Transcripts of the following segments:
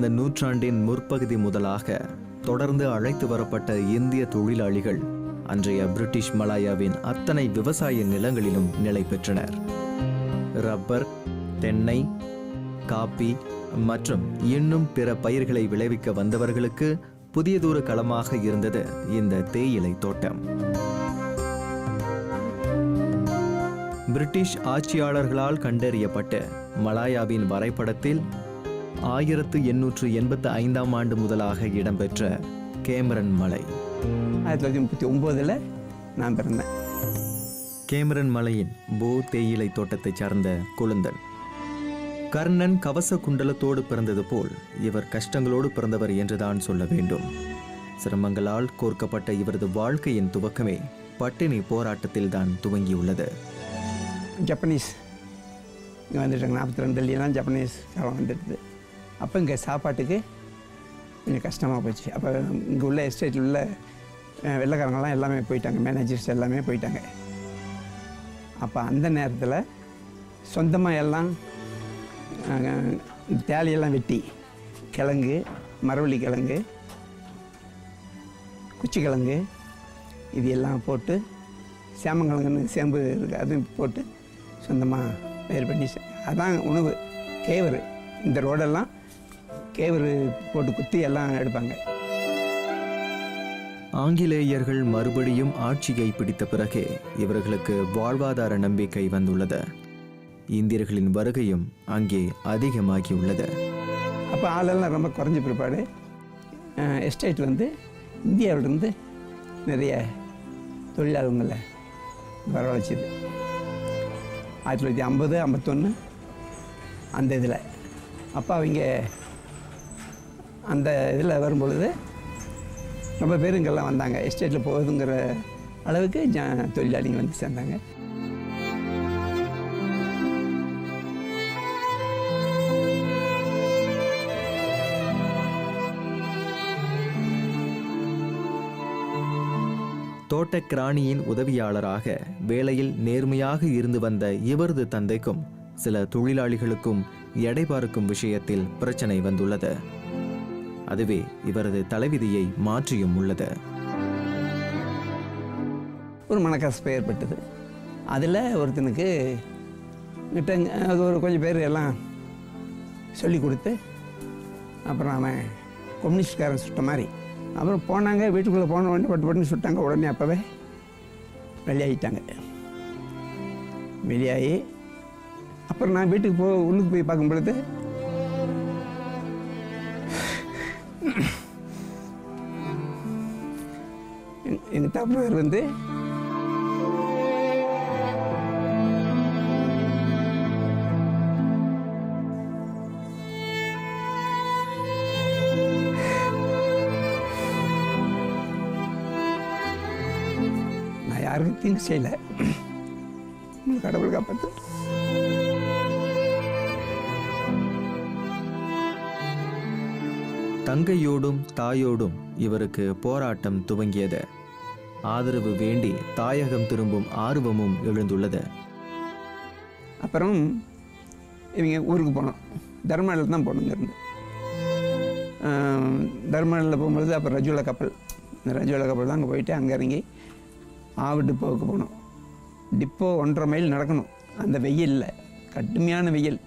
கடந்த நூற்றாண்டின் முற்பகுதி முதலாக தொடர்ந்து அழைத்து வரப்பட்ட இந்திய தொழிலாளிகள் அன்றைய பிரிட்டிஷ் மலாயாவின் அத்தனை விவசாய நிலங்களிலும் நிலை பெற்றனர். ரப்பர், தென்னை, காப்பி மற்றும் இன்னும் பிற பயிர்களை விளைவிக்க வந்தவர்களுக்கு புதியதொரு களமாக இருந்தது இந்த தேயிலை தோட்டம். பிரிட்டிஷ் ஆட்சியாளர்களால் கண்டறியப்பட்ட மலாயாவின் வரைபடத்தில் 1885ஆம் ஆண்டு முதலாக இடம்பெற்ற கேமரன் மலை. 1939 நான் பிறந்தேன். கேமரன் மலையின் போ தேயிலை தோட்டத்தைச் சார்ந்த கொழுந்தன். கர்ணன் கவச குண்டலத்தோடு பிறந்தது போல் இவர் கஷ்டங்களோடு பிறந்தவர் என்றுதான் சொல்ல வேண்டும். சிரமங்களால் கோர்க்கப்பட்ட இவரது வாழ்க்கையின் துவக்கமே பட்டினி போராட்டத்தில் தான் துவங்கியுள்ளது. ஜப்பனீஸ் இங்கே வந்துட்டாங்க. 42 ஜப்பனீஸ் காலம் வந்துடுது. அப்போ இங்கே சாப்பாட்டுக்கு கொஞ்சம் கஷ்டமாக போச்சு. அப்போ இங்கே உள்ள எஸ்டேட்டில் உள்ள வெள்ளைக்காரங்கெல்லாம் எல்லாமே போயிட்டாங்க, மேனேஜர்ஸ் எல்லாமே போயிட்டாங்க. அப்போ அந்த நேரத்தில் சொந்தமாக எல்லாம் தேலையெல்லாம் வெட்டி கிழங்கு, மரவள்ளி கிழங்கு, குச்சி கிழங்கு இது எல்லாம் போட்டு சேமங்கிழங்குன்னு சேம்பு இருக்குது அதுவும் போட்டு சொந்தமாக பயிர் பண்ணி அதான் உணவு. கேவரு இந்த ரோடெல்லாம் கேவரு போட்டு குத்தி எல்லாம் எடுப்பாங்க. ஆங்கிலேயர்கள் மறுபடியும் ஆட்சியை பிடித்த பிறகே இவர்களுக்கு வாழ்வாதார நம்பிக்கை வந்துள்ளது. இந்தியர்களின் வருகையும் அங்கே அதிகமாகியுள்ளது. அப்போ ஆளெல்லாம் ரொம்ப குறைஞ்ச பிற்பாடு எஸ்டேட் வந்து இந்தியாவிலிருந்து நிறைய தொழிலாளர்களை வரவழைச்சிது. 1950, 51 அந்த இதில் அப்போ அவங்க அந்த இதில் வரும்பொழுது ரொம்ப பேர் இங்கெல்லாம் வந்தாங்க. எஸ்டேட்டில் போகுதுங்கிற அளவுக்கு தொழிலாளிங்க வந்து சேர்ந்தாங்க. தோட்டக்கிராணியின் உதவியாளராக வேலையில் நேர்மையாக இருந்து வந்த இவரது தந்தைக்கும் சில தொழிலாளிகளுக்கும் எடை பார்க்கும் விஷயத்தில் பிரச்சனை வந்துள்ளது. அதுவே இவரது தலைவிதியை மாற்றியும் உள்ளது. ஒரு மனக்கசப்பு ஏற்பட்டது. அதில் ஒருத்தனுக்கு கிட்ட அது ஒரு கொஞ்சம் பேர் எல்லாம் சொல்லி கொடுத்து அப்புறம் அவன் கம்யூனிஸ்ட்காரன் சுட்ட மாதிரி அப்புறம் போனாங்க. வீட்டுக்குள்ளே போன உடனே பட்டு சுட்டாங்க. உடனே அப்போவே வெளியாகிட்டாங்க. வெளியாகி அப்புறம் நான் வீட்டுக்கு உள்ளுக்கு போய் பார்க்கும் பொழுது எங்கள் தகப்பனார் வந்து நான் யாருக்கும் தீங்கு செய்யலை, கடவுள் காப்பாற்று. தங்கையோடும் தாயோடும் இவருக்கு போராட்டம் துவங்கியது. ஆதரவு வேண்டி தாயகம் திரும்பும் ஆர்வமும் எழுந்துள்ளது. அப்புறம் இவங்க ஊருக்கு போனோம். தர்மநாடில் தான் போனோம். இருந்து தர்மநாடில் போகும்பொழுது அப்புறம் ரஜுலா கப்பல், இந்த ரஜுலா கப்பல் தான் அங்கே போயிட்டு அங்கே இறங்கி ஆவு டிப்போவுக்கு போனோம். டிப்போ 1.5 மைல் நடக்கணும். அந்த வெயிலில், கடுமையான வெயில்.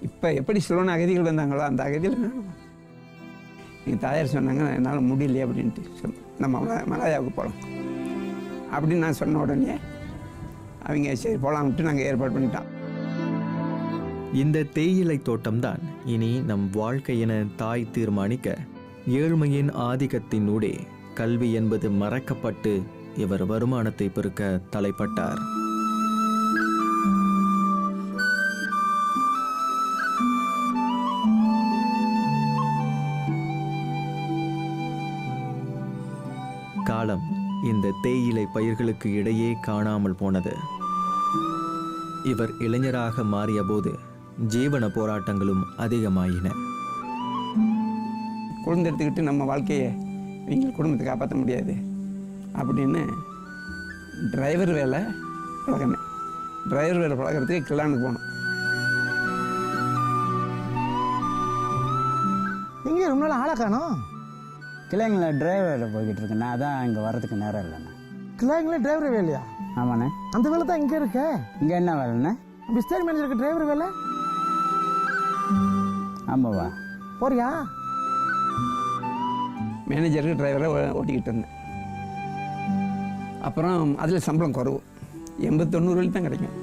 இப்போ எப்படி சிலோன அகதிகள் வந்தாங்களோ அந்த அகதியில் எங்கள் தாயார் சொன்னாங்க, என்னால் முடியலையே அப்படின்ட்டு நம்ம மலாயாவுக்கு போகலாம் அப்படின்னு நான் சொன்ன உடனே அவங்க சரி போகலான்ட்டு நாங்கள் ஏற்பாடு பண்ணிட்டோம். இந்த தேயிலை தோட்டம்தான் இனி நம் வாழ்க்கை என தாய் தீர்மானிக்க ஏழ்மையின் ஆதிக்கத்தினூடே கல்வி என்பது மறக்கப்பட்டு இவர் வருமானத்தை பெருக்க தலைப்பட்டார். காலம் இந்த தேயிலை பயிர்களுக்கு இடையே காணாமல் போனது. இவர் இளைஞராக மாறிய போது ஜீவன போராட்டங்களும் அதிகமாயின. குழந்தை எடுத்துக்கிட்டு நம்ம வாழ்க்கையை எங்கள் குடும்பத்தை காப்பாற்ற முடியாது அப்படின்னு டிரைவர் வேலை பழகினேன். டிரைவர் வேலை பழகிறதுக்கு கிளானுக்கு போனோம். எங்கே ஆளை காணோம். கிளைங்கள டிரைவர் போய்கிட்டு இருக்கேண்ணா, அதான் இங்கே வர்றதுக்கு நேரம் இல்லைண்ணா. கிளாங்கில் டிரைவர் வேலையா? ஆமாண்ணே. அந்த வேலை தான் இங்கே இருக்க. இங்கே என்ன வேலைண்ணே? பிஸ்தரி மேனேஜருக்கு டிரைவர் வேலை. ஆமாவா? போறியா? மேனேஜருக்கு டிரைவராக ஓட்டிக்கிட்டு இருந்தேன். அப்புறம் அதில் சம்பளம் குறவு, 80-90 தான் கிடைக்கும்.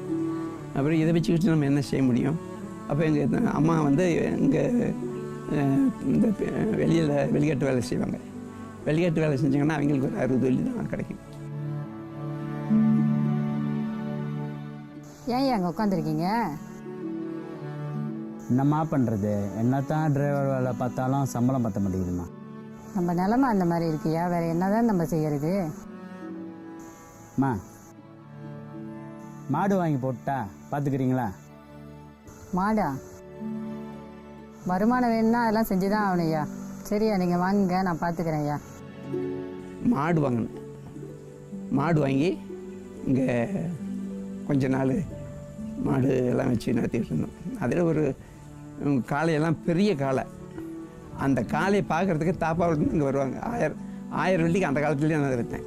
அப்புறம் இதை வச்சுக்கிட்டு நம்ம என்ன செய்ய முடியும்? அப்போ எங்கள் அம்மா வந்து இங்கே இந்த வெளிநாட்டு வேலை செய்வாங்க. வெளிநாட்டு வேலை செஞ்சாங்கன்னா அவங்களுக்கு ஒரு 60 வெள்ளி தான் கிடைக்கும். ஏன் அங்கே உட்காந்துருக்கீங்க? என்னம்மா பண்ணுறது, என்னத்தான் டிரைவர் வேலை பார்த்தாலும் சம்பளம் பற்ற மாட்டேங்குதுமா. நம்ம நிலமை அந்த மாதிரி இருக்கியா, வேற என்னதான் நம்ம செய்யறது? அம்மா, மாடு வாங்கி போட்டா பார்த்துக்கிறீங்களா? மாடா? வருமானம் வேணும்னா அதெல்லாம் செஞ்சு தான் ஆகணும் ஐயா. சரியா, நீங்கள் வாங்குங்க, நான் பார்த்துக்கிறேன் ஐயா. மாடு வாங்கணும். மாடு வாங்கி இங்கே கொஞ்ச நாள் மாடு எல்லாம் வச்சு நடத்திட்டு இருந்தோம். அதில் ஒரு காளையெல்லாம் பெரிய காளை. அந்த காளையை பார்க்குறதுக்கு தாப்பாவிலேருந்து இங்கே வருவாங்க. 1000 வெள்ளிக்கு அந்த காலத்துலேயே நான் வைத்தேன்.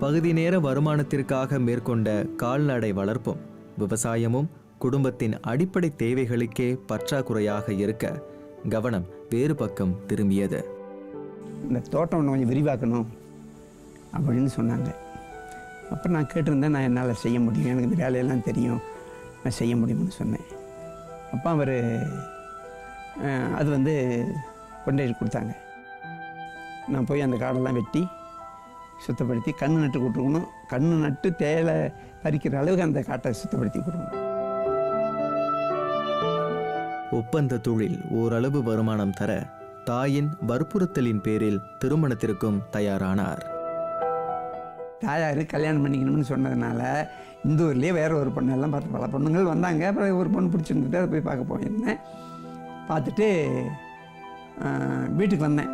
பகுதி நேர வருமானத்திற்காக மேற்கொண்ட கால்நடை வளர்ப்பும் விவசாயமும் குடும்பத்தின் அடிப்படை தேவைகளுக்கே பற்றாக்குறையாக இருக்க கவனம் வேறு பக்கம் திரும்பியது. இந்த தோட்டம் ஒன்று கொஞ்சம் விரிவாக்கணும் அப்படின்னு சொன்னாங்க. அப்போ நான் கேட்டிருந்தேன், நான் என்னால் செய்ய முடியும், எனக்கு இந்த வேலையெல்லாம் தெரியும், நான் செய்ய முடியும்னு சொன்னேன். அப்போ அவர் அது வந்து கொண்டு கொடுத்தாங்க. நான் போய் அந்த காடெல்லாம் வெட்டி சுத்தப்படுத்தி கன்று நட்டு கொடுத்துருக்கணும். கன்று நட்டு தேலை பறிக்கிற அளவுக்கு அந்த காட்டை சுத்தப்படுத்தி கொடுக்கணும். ஒப்பந்த தொழில் ஓரளவு வருமானம் தர தாயின் வற்புறுத்தலின் பேரில் திருமணத்திற்கும் தயாரானார். தாயார் கல்யாணம் பண்ணிக்கணும்னு சொன்னதுனால இந்த ஊர்லேயே வேறு ஒரு பொண்ணெல்லாம் பார்த்து பல பொண்ணுங்கள் வந்தாங்க. அப்புறம் ஒரு பொண்ணு பிடிச்சிருந்துட்டு அதை போய் பார்க்க போயிருந்தேன். பார்த்துட்டு வீட்டுக்கு வந்தேன்.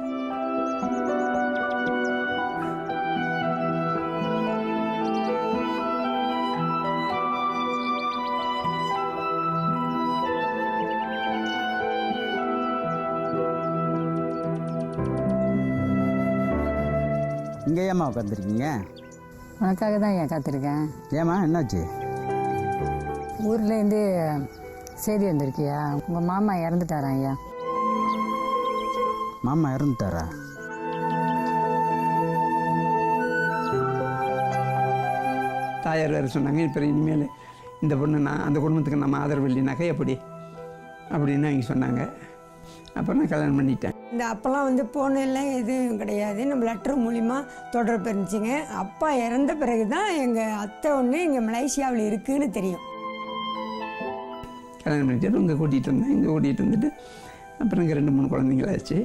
இங்கே ஏம்மா உட்காந்துருக்கீங்க? உனக்காக தான் ஐயா காத்திருக்கேன். ஏம்மா, என்னாச்சு? ஊர்லேருந்து செய்தி வந்திருக்கியா? உங்கள் மாமா இறந்துட்டாரா ஐயா? மாமா இறந்துட்டாரா? தாயார் வேறு சொன்னாங்க, இப்போ இனிமேல் இந்த பொண்ணு நான் அந்த குடும்பத்துக்கு நம்ம ஆதரவு இல்லை, நகை எப்படி அப்படின்னு அவங்க சொன்னாங்க. அப்புறம் நான் கல்யாணம் பண்ணிட்டேன். இந்த அப்போல்லாம் வந்து ஃபோனெல்லாம் எதுவும் கிடையாது. நம்ம லெட்டர் மூலிமா தொடர்பு இருந்துச்சுங்க. அப்பா இறந்த பிறகு தான் எங்கள் அத்தை ஒன்று இங்கே மலேசியாவில் இருக்குதுன்னு தெரியும். கல்யாணம் பண்ணிட்டு இங்கே கூட்டிகிட்டு இருந்தேன். இங்கே கூட்டிகிட்டு வந்துட்டு அப்புறம் இங்கே 2-3 குழந்தைங்களாச்சு.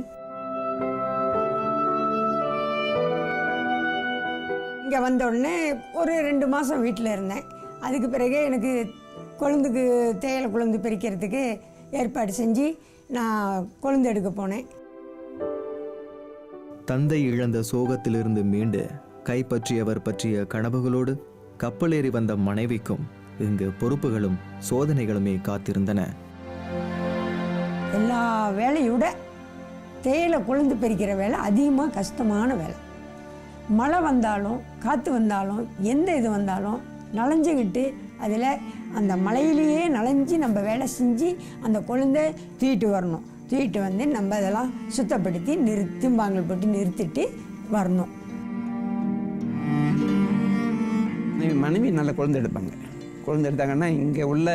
இங்கே வந்த உடனே ஒரு 2 மாதம் வீட்டில் இருந்தேன். அதுக்கு பிறகு எனக்கு கொழுந்துக்கு தேயிலை கொழுந்து பறிக்கிறதுக்கு ஏற்பாடு செஞ்சு நான் கொழுந்து எடுக்க போனேன். தந்தை இழந்த சோகத்திலிருந்து மீண்டு கைப்பற்றியவர் பற்றிய கனவுகளோடு கப்பலேறி வந்த மனைவிக்கும் இங்கு பொறுப்புகளும் சோதனைகளுமே காத்திருந்தன. எல்லா வேலையோட தேயிலை கொழுந்து பறிக்கிற வேலை அதிகமாக கஷ்டமான வேலை. மழை வந்தாலும் காற்று வந்தாலும் எந்த இது வந்தாலும் நனைஞ்சுக்கிட்டு அதில் அந்த மலையிலேயே நனைஞ்சி நம்ம வேலை செஞ்சு அந்த கொழுந்தை தூக்கிட்டு வரணும். தூக்கிட்டு வந்து நம்ம அதெல்லாம் சுத்தப்படுத்தி திம்பாங்கல் போட்டு நிறுத்திட்டு வரணும். மனைவி நல்ல குழந்தை எடுப்பாங்க. குழந்தை எடுத்தாங்கன்னா இங்கே உள்ள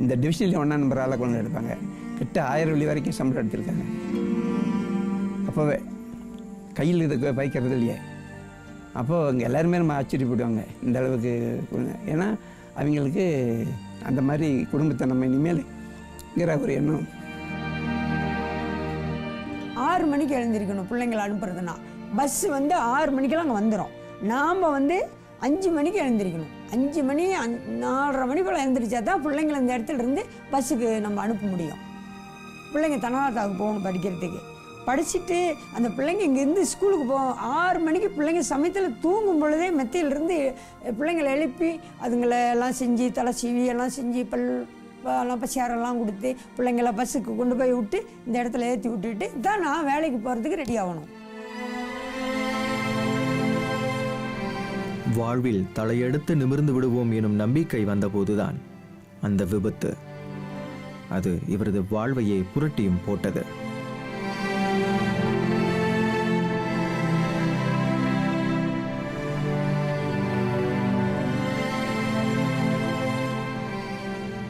இந்த டிவிஷனில் 1ஆம் நம்பர் ஆளாக குழந்தை எடுப்பாங்க. கிட்ட 1000 வெள்ளி வரைக்கும் சம்பளம் எடுத்திருக்காங்க. அப்போவே கையில் இதுக்கு வைக்கிறது இல்லையே. அப்போது இங்கே எல்லாருமே நம்ம ஆச்சரியப்படுவாங்க இந்த அளவுக்கு. ஏன்னா அவங்களுக்கு அந்த மாதிரி குடும்பத்தை நம்ம இனிமேல்ங்கிற ஒரு எண்ணம். 6 மணிக்கு எழுந்திருக்கணும் பிள்ளைங்களை அனுப்புறதுன்னா. பஸ்ஸு வந்து 6 மணிக்கெல்லாம் அங்கே வந்துடும். நாம் வந்து 5 மணிக்கு எழுந்திருக்கணும். 5 மணி 4:30 மணி போல் எழுந்திரிச்சா தான் பிள்ளைங்களை அந்த இடத்துல இருந்து பஸ்ஸுக்கு நம்ம அனுப்ப முடியும். பிள்ளைங்க தனவாத்தாவுக்கு போகணும் படிக்கிறதுக்கு. படிச்சுட்டு அந்த பிள்ளைங்க இங்கேருந்து ஸ்கூலுக்கு போகும். 6 மணிக்கு பிள்ளைங்க சமயத்தில் தூங்கும் பொழுதே மெத்தையிலேருந்து பிள்ளைங்களை எழுப்பி அதுங்களை எல்லாம் செஞ்சு தலை சீவி எல்லாம் செஞ்சு இப்போ சேரெல்லாம் கொடுத்து பிள்ளைங்கள பஸ்ஸுக்கு கொண்டு போய் விட்டு இந்த இடத்துல ஏற்றி விட்டுட்டு தான் நான் வேலைக்கு போகிறதுக்கு ரெடி ஆகணும். வாழ்வில் தலையெடுத்து நிமிர்ந்து விடுவோம் எனும் நம்பிக்கை வந்தபோதுதான் அந்த விபத்து, அது இவரது வாழ்வையே புரட்டியும் போட்டது.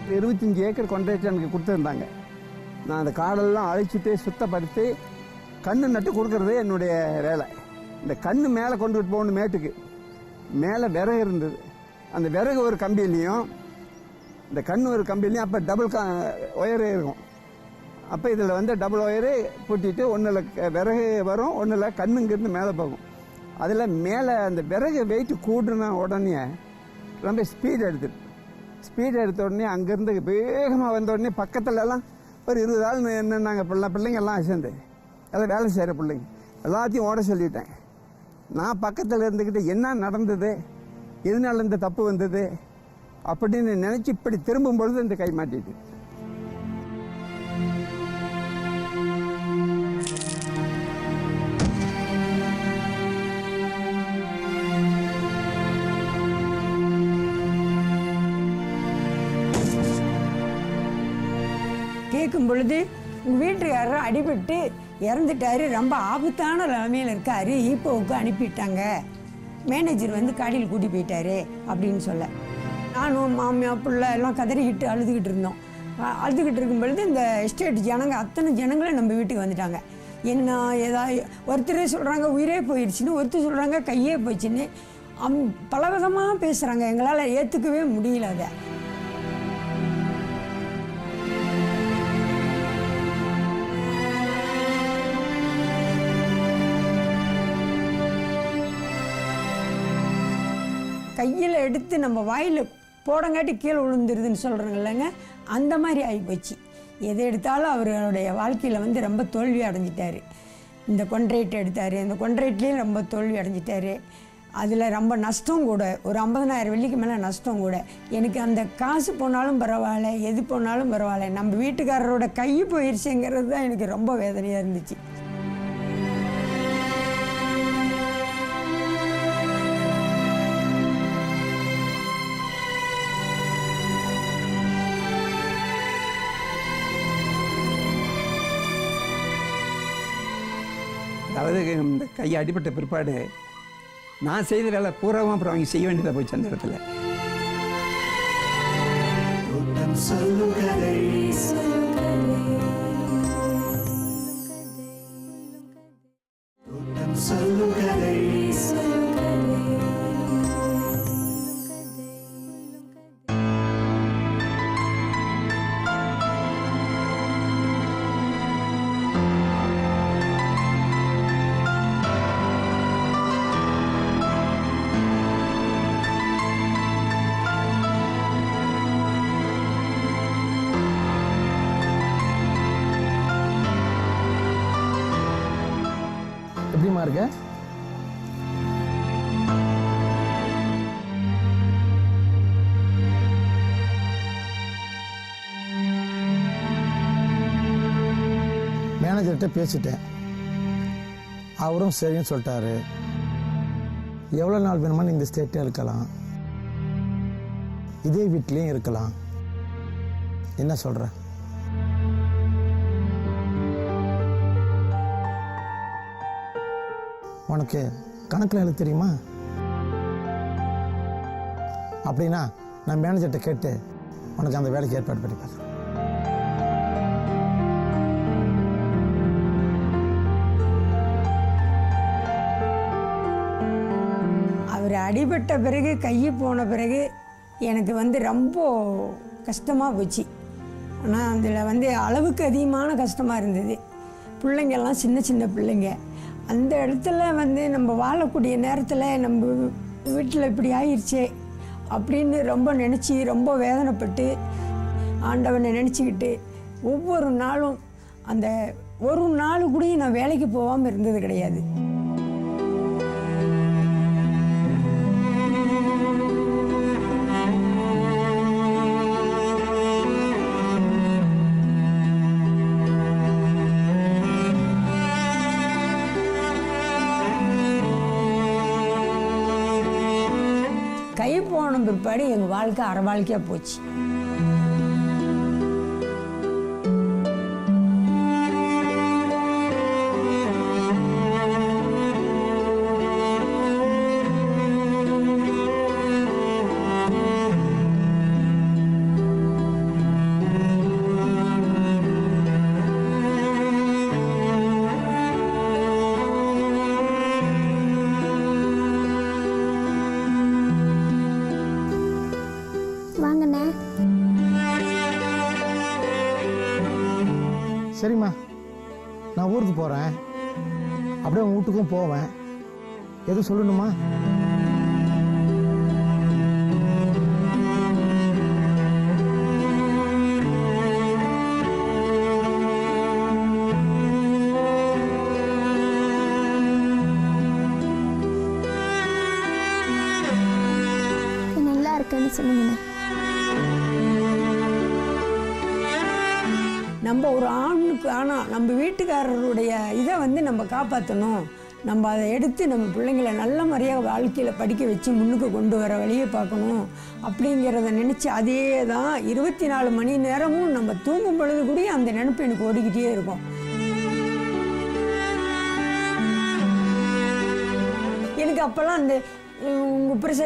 ஒரு 25 ஏக்கர் கொண்ட்ராக்ட் எனக்கு கொடுத்துருந்தாங்க. நான் அந்த காடெல்லாம் அழைச்சிட்டு சுத்தப்படுத்தி கன்று நட்டு கொடுக்கறதே என்னுடைய வேலை. இந்த கன்று மேலே கொண்டுட்டு போகணும், மேட்டுக்கு மேலே விறகு இருந்தது. அந்த விறகு ஒரு கம்பியிலையும் இந்த கன்று ஒரு கம்பியிலையும் அப்போ டபுள் ஒயரு இருக்கும். அப்போ இதில் வந்து டபுள் ஒயரு பூட்டிட்டு ஒன்றில் விறகு வரும், ஒன்றில் கண்ணுங்கிருந்து மேலே போகும். அதில் மேலே அந்த விறகு வெயிட் கூடுன உடனே ரொம்ப ஸ்பீட் எடுத்த உடனே அங்கேருந்து வேகமாக வந்த உடனே பக்கத்துலலாம் ஒரு 20 ஆள் என்னன்னாங்க பிள்ளைங்கள்லாம் சேர்ந்து எல்லாம் வேலை செய்கிற பிள்ளைங்க எல்லாத்தையும் ஓட சொல்லிட்டேன். நான் பக்கத்தில் இருந்துக்கிட்டு என்ன நடந்தது, எதனால இந்த தப்பு வந்தது அப்படின்னு நினச்சி இப்படி திரும்பும் பொழுது இந்த கை மாட்டிட்டு. கேட்கும் பொழுது உங்கள் வீட்டுக்காரர் அடிபட்டு இறந்துட்டாரு, ரொம்ப ஆபத்தான நிலைமையில் இருக்காரு, ஈப்போவுக்கு அனுப்பிட்டாங்க, மேனேஜர் வந்து காடியில் கூட்டி போயிட்டாரு அப்படின்னு சொல்ல, நானும் மாமியா பிள்ளை எல்லாம் கதறிக்கிட்டு அழுதுகிட்டு இருந்தோம். அழுதுகிட்டு இருக்கும் பொழுது இந்த எஸ்டேட் ஜனங்க அத்தனை ஜனங்களும் நம்ம வீட்டுக்கு வந்துட்டாங்க. என்ன ஏதாவது ஒருத்தர் சொல்கிறாங்க உயிரே போயிடுச்சுன்னு, ஒருத்தர் சொல்கிறாங்க கையே போயிடுச்சுன்னு, பலவிதமாக பேசுகிறாங்க. எங்களால் ஏற்றுக்கவே முடியல அதை. கையில் எடுத்து நம்ம வாயில் போடங்காட்டி கீழே விழுந்துருதுன்னு சொல்கிறாங்க இல்லைங்க, அந்த மாதிரி ஆகிப்போச்சு. எதை எடுத்தாலும் அவருடைய வாழ்க்கையில் வந்து ரொம்ப தோல்வி அடைஞ்சிட்டார். இந்த கொண்ட்ராக்ட் எடுத்தார், இந்த கொண்ட்ராக்ட்லேயும் ரொம்ப தோல்வி அடைஞ்சிட்டார். அதில் ரொம்ப நஷ்டம் கூட, ஒரு 50,000 வெள்ளிக்கு மேலே நஷ்டம் கூட. எனக்கு அந்த காசு போனாலும் பரவாயில்ல, எது போனாலும் பரவாயில்ல, நம்ம வீட்டுக்காரரோட கை போயிடுச்சுங்கிறது தான் எனக்கு ரொம்ப வேதனையாக இருந்துச்சு. அதாவது இந்த கை அடிபட்ட பிற்பாடு நான் செய்த வேலை பூராவும் அப்புறம் அவங்க செய்ய வேண்டியதாக போச்சு அந்த இடத்துல. எப்படிமா இருக்க? மேனேஜர்கிட்ட பேசிட்டேன், அவரும் சரின்னு சொல்லிட்டாரு. எவ்வளோ நாள் வேணுமான்னு இந்த ஸ்டேட்டே இருக்கலாம், இதே வீட்லேயும் இருக்கலாம். என்ன சொல்கிற? உனக்கு கணக்கில் எழுத தெரியுமா? அப்படின்னா நான் மேனேஜர்கிட்ட கேட்டு உனக்கு அந்த வேலைக்கு ஏற்பாடு பண்ணி பார்க்குறேன். அவர் அடிபட்ட பிறகு கை போன பிறகு எனக்கு வந்து ரொம்ப கஷ்டமாக போச்சு. ஆனால் அதில் வந்து அளவுக்கு அதிகமான கஷ்டமாக இருந்தது. பிள்ளைங்கள்லாம் சின்ன சின்ன பிள்ளைங்க. அந்த இடத்துல வந்து நம்ம வாழக்கூடிய நேரத்தில் நம்ம வீட்டில் இப்படி ஆயிடுச்சே அப்படின்னு ரொம்ப நினச்சி ரொம்ப வேதனைப்பட்டு ஆண்டவனை நினச்சிக்கிட்டு ஒவ்வொரு நாளும் அந்த ஒரு நாள் கூட நான் வேலைக்கு போகாமல் இருந்தது கிடையாது. போன பிற்பாடு எங்கள் வாழ்க்கை அரை வாழ்க்கையாக போச்சு. வாங்கண்ணே. சரிம்மா, நான் ஊருக்கு போகிறேன், அப்படியே உங்கள் வீட்டுக்கும் போவேன். எதுவும் சொல்லணுமா? நல்லா இருக்கேன்னு சொல்லுங்கண்ணே. நம்ம ஒரு ஆணுக்கு ஆனால் நம்ம வீட்டுக்காரருடைய இதை வந்து நம்ம காப்பாற்றணும். நம்ம அதை எடுத்து நம்ம பிள்ளைங்களை நல்ல முறையாக வாழ்க்கையில் படிக்க வச்சு முன்னுக்கு கொண்டு வர வழியை பார்க்கணும் அப்படிங்கிறத நினச்சி அதே தான் 24 மணி நேரமும் நம்ம தூங்கும் பொழுது கூட அந்த நினைப்பு எனக்கு ஓடிக்கிட்டே இருக்கும். எனக்கு அப்போல்லாம் அந்த உங்கள் பிரச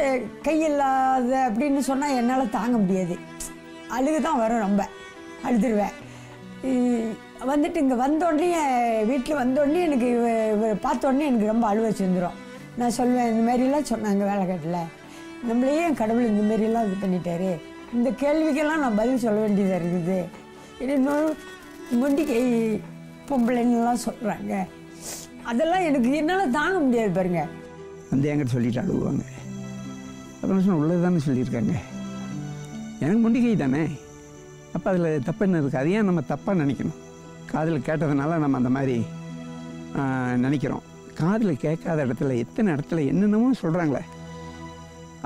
கையில்லாத அப்படின்னு சொன்னால் என்னால் தாங்க முடியாது. அழுகு தான் வரும், ரொம்ப அழுதுருவேன். வந்துட்டு இங்கே வந்தோடனே வீட்டில் வந்தோடனே எனக்கு பார்த்தோடனே எனக்கு ரொம்ப அழுவ வந்துடும். நான் சொல்வேன், இந்த மாதிரிலாம் சொன்னாங்க வேலை கட்டல, நம்மளையே கடவுள் இந்த மாதிரிலாம் இது பண்ணிட்டாரு, இந்த கேள்விக்கெல்லாம் நான் பதில் சொல்ல வேண்டியதாக இருக்குது, இன்னும் முண்டி கை பொம்பளைன்னெலாம் சொல்கிறாங்க. அதெல்லாம் எனக்கு என்னால் தாங்க முடியாது பாருங்க. வந்து என்கிட்ட சொல்லிட்டு அழுவாங்க. அப்புறம் சொன்ன உள்ளது தானே சொல்லியிருக்காங்க, எனக்கு முண்டிகை தானே, அப்போ அதில் தப்பு என்ன இருக்குது? அதையே நம்ம தப்பாக நினைக்கணும். காதில் கேட்டதுனால நம்ம அந்த மாதிரி நினைக்கிறோம். காதில் கேட்காத இடத்துல எத்தனை இடத்துல என்னென்னமோ சொல்கிறாங்களே,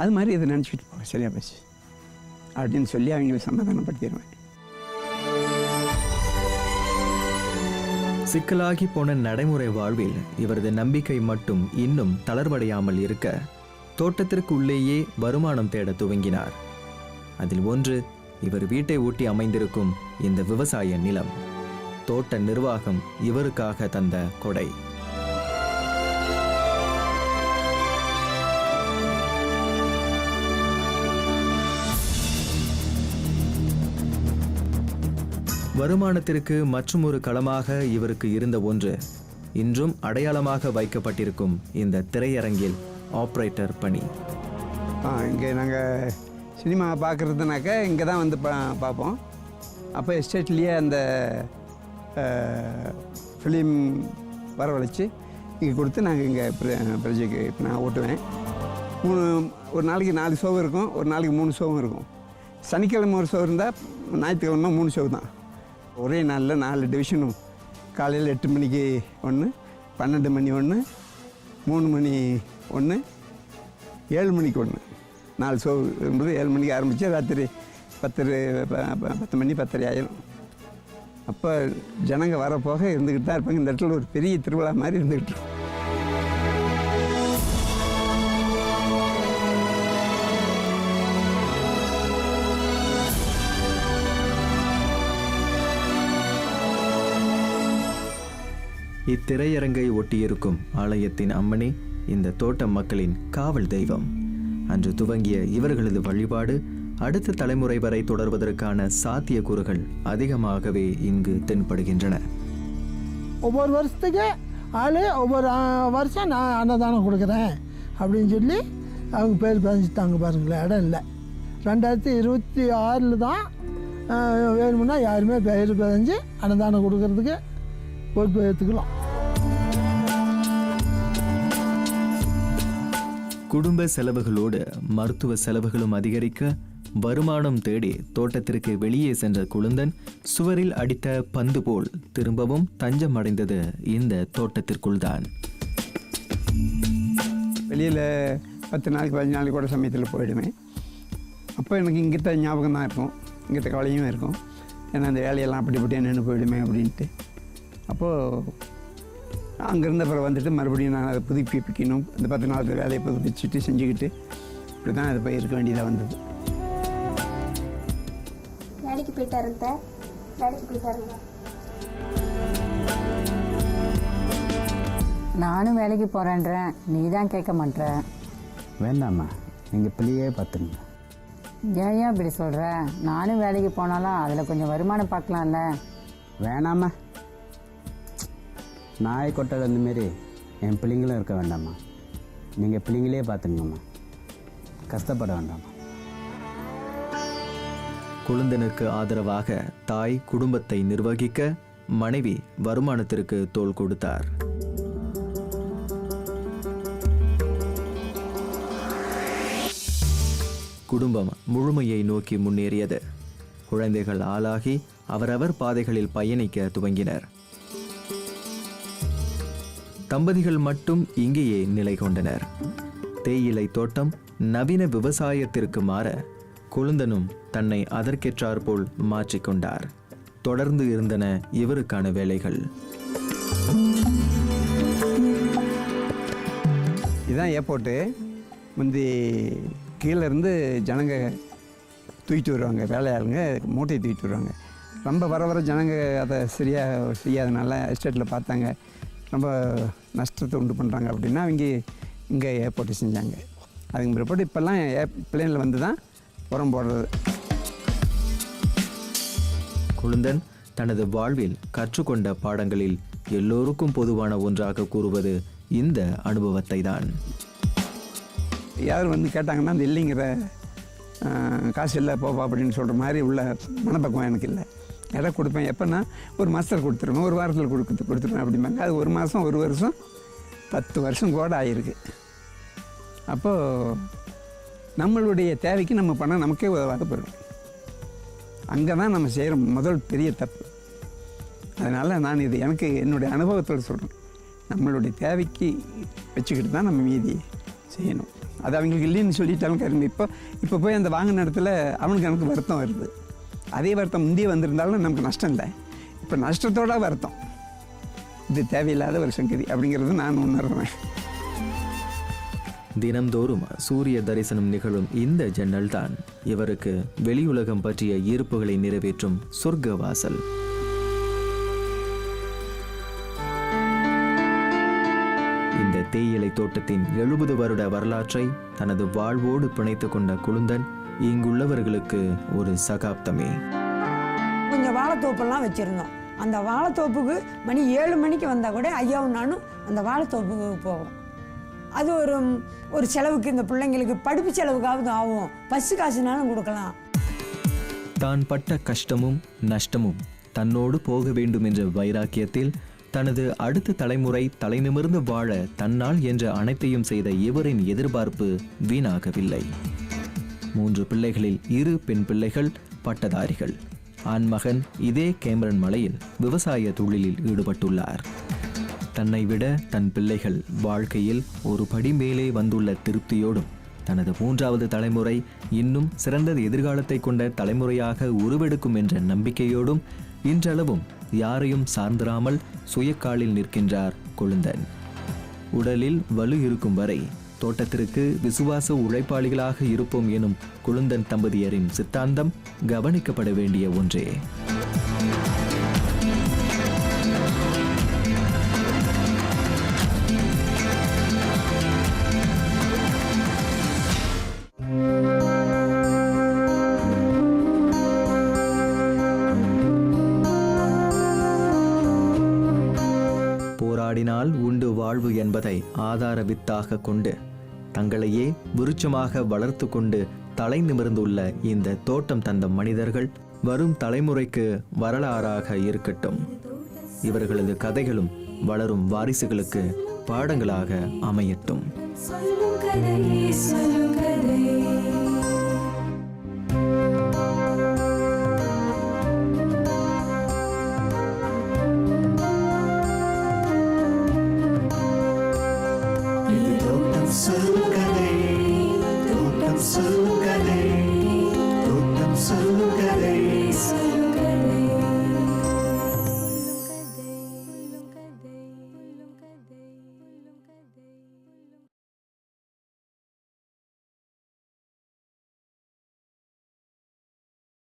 அது மாதிரி இதை நினச்சிட்டு போங்க, சரியா பேசு அப்படின்னு சொல்லி அவங்களை சமாதானப்படுத்திடுவேன். சிக்கலாகி போன நடைமுறை வாழ்வில் இவரது நம்பிக்கை மட்டும் இன்னும் தளர்வடையாமல் இருக்க தோட்டத்திற்கு உள்ளேயே வருமானம் தேட துவங்கினார். அதில் ஒன்று இவர் வீட்டை ஒட்டி அமைந்திருக்கும் இந்த விவசாய நிலம். தோட்ட நிர்வாகம் இவருக்காக தந்த கொடை. வருமானத்திற்கு மற்றுமொரு களமாக இவருக்கு இருந்த ஒன்று இன்றும் அடையாளமாக வைக்கப்பட்டிருக்கும் இந்த திரையரங்கில் ஆப்ரேட்டர் பணி. இங்கே நாங்கள் சினிமா பார்க்குறதுனாக்க இங்கே தான் வந்து பார்ப்போம். அப்போ எஸ்டேட்லேயே அந்த ஃபிலிம் வரவழைச்சி இங்கே கொடுத்து நாங்கள் இங்கே ப்ரொஜெக்ட் இப்போ நான் ஓட்டுவேன். ஒரு நாளைக்கு 4 ஷோ இருக்கும், ஒரு நாளைக்கு 3 ஷோவும் இருக்கும். சனிக்கிழமை ஒரு ஷோ இருந்தால் ஞாயிற்றுக்கிழமை 3 ஷோ தான். ஒரே நாளில் 4 டிவிஷனும், காலையில் 8 மணிக்கு ஒன்று, 12 மணி ஒன்று, 3 மணி ஒன்று, 7 மணிக்கு ஒன்று, 4 ஷோ இருக்கும்போது 7 மணிக்கு ஆரம்பித்து ராத்திரி 10 மணி 10:30 ஆயிடும். அப்போ ஜனங்க வரப்போக இருந்துக்கிட்டு தான் இருப்பாங்க. இந்த இடத்துல ஒரு பெரிய திருவிழா மாதிரி இருந்துக்கிட்டு இருக்கும். இத்திரையரங்கை ஒட்டியிருக்கும் ஆலயத்தின் அம்மனே இந்த தோட்ட மக்களின் காவல் தெய்வம். அன்று துவங்கிய இவர்களது வழிபாடு அடுத்த தலைமுறை வரை தொடர்வதற்கான சாத்தியக்கூறுகள் அதிகமாகவே இங்கு தென்படுகின்றன. ஒவ்வொரு வருஷத்துக்கு ஒவ்வொரு வருஷம் நான் அன்னதானம் கொடுக்குறேன் அப்படின்னு சொல்லி அவங்க பேர் பதிஞ்சுட்டாங்க பாருங்களேன். இடம் இல்லை. 2026 தான் வேணுமுன்னா யாருமே பேர் பதிஞ்சு அன்னதானம் கொடுக்கறதுக்கு பொறுப்பு ஏற்றுக்கலாம். குடும்ப செலவுகளோடு மருத்துவ செலவுகளும் அதிகரிக்க வருமானம் தேடி தோட்டத்திற்கு வெளியே சென்ற குழுந்தன் சுவரில் அடித்த பந்து போல் திரும்பவும் தஞ்சம் அடைந்தது இந்த தோட்டத்திற்குள் தான். வெளியில் 10 நாளைக்கு 15 நாளைக்கு கூட சமயத்தில் போயிடுவேன். அப்போ எனக்கு இங்கிட்ட ஞாபகம் தான் இருக்கும், இங்கிட்ட கவலையும் இருக்கும். ஏன்னா அந்த வேலையெல்லாம் அப்படி இப்படியே நின்று போயிடுமே அப்படின்ட்டு. அப்போது அங்கேருந்து அப்புறம் வந்துட்டு மறுபடியும் நான் அதை புதுப்பிக்கணும். இந்த 10 நாளுக்கு வேலையை புதுப்பிச்சுட்டு செஞ்சுக்கிட்டு இப்படி தான் அது போய் இருக்க வேண்டியதாக வந்தது. வேலைக்கு போயிட்டாருங்க, வேலைக்கு போயிட்டாருங்க. நானும் வேலைக்கு போகிறேன்றேன், நீ தான் கேட்க மாட்டேற. வேண்டாம்மா, நீங்கள் பிள்ளையே பார்த்துங்க. ஏன் இப்படி சொல்கிற? நானும் வேலைக்கு போனாலும் அதில் கொஞ்சம் வருமானம் பார்க்கலாம்ல. வேணாம்மா, நாய் கொட்டல் அந்தமாரி என் பிள்ளைங்களும் இருக்க வேண்டாம்மா. நீங்கள் பிள்ளைங்களே பார்த்துங்கம்மா, கஷ்டப்பட வேண்டாம்மா. கொழுந்தனுக்கு ஆதரவாக தாய் குடும்பத்தை நிர்வகிக்க, மனைவி வருமானத்திற்கு தோள் கொடுத்தார். குடும்பம் முழுமையை நோக்கி முன்னேறியது. குழந்தைகள் ஆளாகி அவரவர் பாதைகளில் பயணிக்க துவங்கினர். தம்பதிகள் மட்டும் இங்கேயே நிலை கொண்டனர். தேயிலை தோட்டம் நவீன விவசாயத்திற்கு மாற கொழுந்தனும் தன்னை அதற்கேற்றாற்போல் மாற்றிக்கொண்டார். தொடர்ந்து இருந்தன இவருக்கான வேலைகள். இதுதான் ஏர்போர்ட்டு. முந்தி கீழே இருந்து ஜனங்க தூக்கிட்டு வருவாங்க, வேலையாளுங்க மூட்டையை தூக்கிட்டு வருவாங்க. ரொம்ப வர ஜனங்க அதை சரியாக செய்யாதனால எஸ்டேட்டில் பார்த்தாங்க, ரொம்ப நஷ்டத்தை உண்டு பண்ணுறாங்க அப்படின்னா அவங்க இங்கே ஏர்போர்ட்டு செஞ்சாங்க. அதுக்கு பிற்பாடு இப்போல்லாம் பிளேனில் வந்து தான் உரம் போடுறது. கொழுந்தன் தனது வாழ்வில் கற்றுக்கொண்ட பாடங்களில் எல்லோருக்கும் பொதுவான ஒன்றாக கூறுவது இந்த அனுபவத்தை தான். யார் வந்து கேட்டாங்கன்னா அந்த இல்லைங்கிற காசு இல்லை போப்பா அப்படின்னு சொல்கிற மாதிரி உள்ள மனப்பக்குவம் எனக்கு இல்லை. எதை கொடுப்பேன் எப்போன்னா ஒரு மாதத்தில் கொடுத்துருவேன், ஒரு வாரத்தில் கொடுத்துருவேன் அப்படிம்பாங்க. அது ஒரு மாதம், ஒரு வருஷம், 10 வருஷம் கூட ஆகிருக்கு. அப்போது நம்மளுடைய தேவைக்கு நம்ம பணம் நமக்கே உதவாத போயிடும். அங்கே தான் நம்ம செய்கிற முதல் பெரிய தப்பு. அதனால் நான் இது எனக்கு என்னுடைய அனுபவத்தோடு சொல்கிறேன். நம்மளுடைய தேவைக்கு வச்சுக்கிட்டு தான் நம்ம மீதி செய்யணும். அது அவங்களுக்கு இல்லைன்னு சொல்லிட்டாலும் கரும்பு இப்போ போய் அந்த வாங்கின இடத்துல அவனுக்கு எனக்கு வருத்தம் வருது. அதே வருத்தம் முந்தைய வந்திருந்தாலும் நமக்கு நஷ்டம் இல்லை, இப்போ நஷ்டத்தோட வருத்தம். இது தேவையில்லாத ஒரு சங்கதி அப்படிங்கிறது நான் உணர்றேன். தினம்தோறும் சூரிய தரிசனம் நிகழும் இந்த ஜன்னல் தான் இவருக்கு வெளியுலகம் பற்றிய ஈர்ப்புகளை நிறைவேற்றும் சொர்க்க வாசல். இந்த தேயிலை தோட்டத்தின் 70 வருட வரலாற்றை தனது வாழ்வோடு பிணைத்து கொண்ட கொழுந்தன் இங்குள்ளவர்களுக்கு ஒரு சகாப்தமே. கொஞ்சம் வாழைத்தோப்பெல்லாம் வச்சுருந்தோம். அந்த வாழைத்தோப்புக்கு மணி 7 மணிக்கு வந்தால் கூட ஐயாவும் நானும் அந்த வாழைத்தோப்புக்கு போவோம். அது ஒரு செலவுக்கு, இந்த பிள்ளைங்களுக்கு படிப்பு செலவுக்காவது ஆகும், பஸ்ஸு காசுனாலும் கொடுக்கலாம். தான் பட்ட கஷ்டமும் நஷ்டமும் தன்னோடு போக வேண்டும் என்ற வைராக்கியத்தில் தனது அடுத்த தலைமுறை தலைநிமிர்ந்து வாழ தன்னால் என்ற அனைத்தையும் செய்த இவரின் எதிர்பார்ப்பு வீணாகவில்லை. 3 பிள்ளைகளில் 2 பெண் பிள்ளைகள் பட்டதாரிகள். ஆண்மகன் இதே கேமரன் மலையில் விவசாய தொழிலில் ஈடுபட்டுள்ளார். தன்னை விட தன் பிள்ளைகள் வாழ்க்கையில் ஒரு படி மேலே வந்துள்ள திருப்தியோடும் தனது 3வது தலைமுறை இன்னும் சிறந்த எதிர்காலத்தை கொண்ட தலைமுறையாக உருவெடுக்கும் என்ற நம்பிக்கையோடும் இன்றளவும் யாரையும் சார்ந்திராமல் சுயக்காலில் நிற்கின்றார் கொழுந்தன். உடலில் வலு இருக்கும் வரை தோட்டத்திற்கு விசுவாச உழைப்பாளிகளாக இருப்போம் எனும் கொழுந்தன் தம்பதியரின் சித்தாந்தம் கவனிக்கப்பட வேண்டிய ஒன்றே. போராடினால் உண்டு வாழ்வு என்பதை ஆதார வித்தாக கொண்டு தங்களையே விருட்சமாக வளர்த்து கொண்டு தலை நிமிர்ந்துள்ள இந்த தோட்டம் தந்த மனிதர்கள் வரும் தலைமுறைக்கு வரலாறாக இருக்கட்டும். இவர்களது கதைகளும் வளரும் வாரிசுகளுக்கு பாடங்களாக அமையட்டும். சொல்லுகதை, தோட்டம் சொல்லுகதை, தோட்டம் சொல்லுகதை.